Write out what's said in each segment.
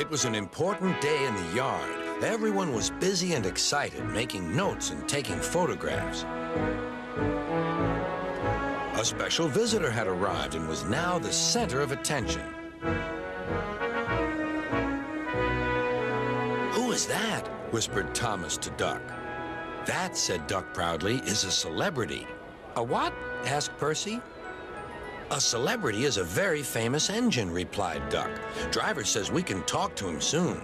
It was an important day in the yard. Everyone was busy and excited, making notes and taking photographs. A special visitor had arrived and was now the center of attention. "Who is that?" whispered Thomas to Duck. "That," said Duck proudly, "is a celebrity." "A what?" asked Percy. "A celebrity is a very famous engine," replied Duck. "Driver says we can talk to him soon."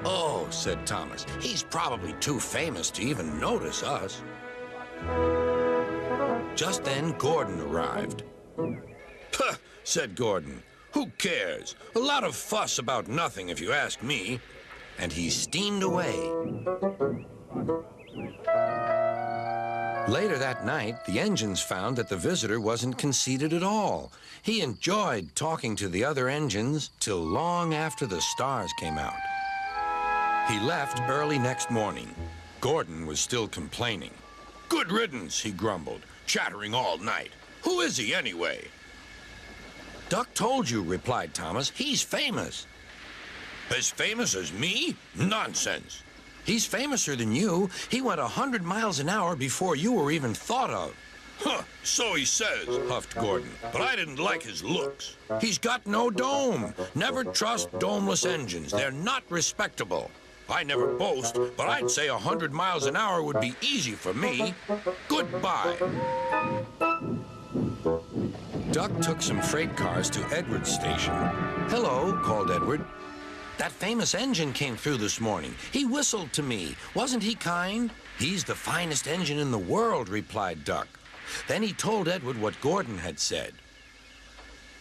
"Oh," said Thomas, "he's probably too famous to even notice us." Just then, Gordon arrived. "Puh," said Gordon. "Who cares? A lot of fuss about nothing, if you ask me." And he steamed away. Later that night, the engines found that the visitor wasn't conceited at all. He enjoyed talking to the other engines till long after the stars came out. He left early next morning. Gordon was still complaining. "Good riddance," he grumbled, "chattering all night. Who is he anyway?" "Duck told you," replied Thomas. "He's famous." "As famous as me? Nonsense." "He's famouser than you. He went 100 miles an hour before you were even thought of." "Huh, so he says," huffed Gordon, "but I didn't like his looks. He's got no dome. Never trust domeless engines. They're not respectable. I never boast, but I'd say 100 miles an hour would be easy for me. Goodbye." Duck took some freight cars to Edward's station. "Hello," called Edward. "That famous engine came through this morning. He whistled to me. Wasn't he kind?" "He's the finest engine in the world," replied Duck. Then he told Edward what Gordon had said.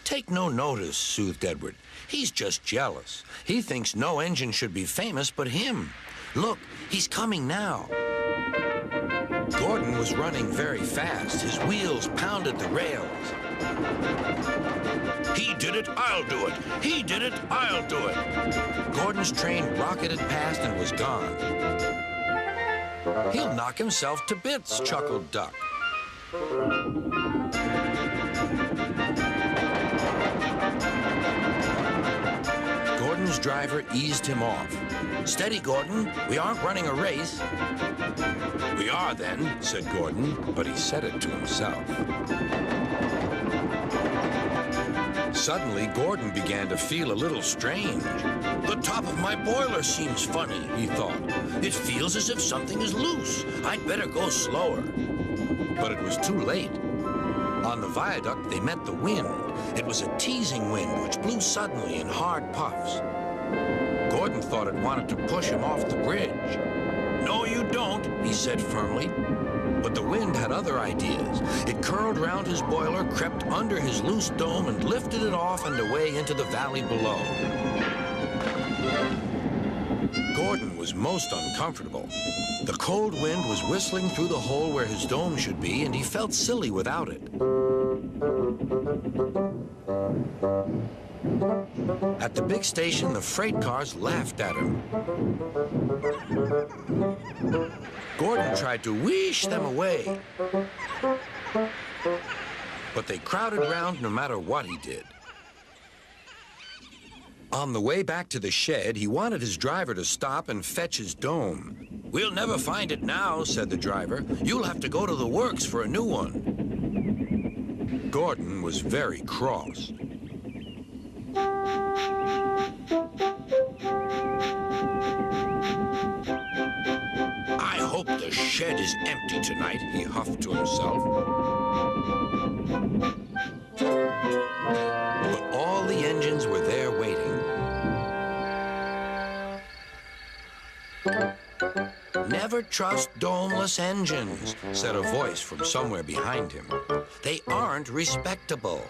"Take no notice," soothed Edward. "He's just jealous. He thinks no engine should be famous but him. Look, he's coming now." Gordon was running very fast. His wheels pounded the rails. "He did it, I'll do it. He did it, I'll do it." Gordon's train rocketed past and was gone. "He'll knock himself to bits," chuckled Duck. Gordon's driver eased him off. "Steady, Gordon. We aren't running a race." "We are, then," said Gordon, but he said it to himself. Suddenly, Gordon began to feel a little strange. "The top of my boiler seems funny," he thought. "It feels as if something is loose. I'd better go slower." But it was too late. On the viaduct, they met the wind. It was a teasing wind which blew suddenly in hard puffs. Gordon thought it wanted to push him off the bridge. "No, you don't," he said firmly. But the wind had other ideas. It curled round his boiler, crept under his loose dome, and lifted it off and away into the valley below. Gordon was most uncomfortable. The cold wind was whistling through the hole where his dome should be, and he felt silly without it. At the big station, the freight cars laughed at him. Gordon tried to wheesh them away, but they crowded round no matter what he did. On the way back to the shed, he wanted his driver to stop and fetch his dome. "We'll never find it now," said the driver. "You'll have to go to the works for a new one." Gordon was very cross. "I hope the shed is empty tonight," he huffed to himself. But all the engines were there waiting. "Never trust domeless engines," said a voice from somewhere behind him. "They aren't respectable."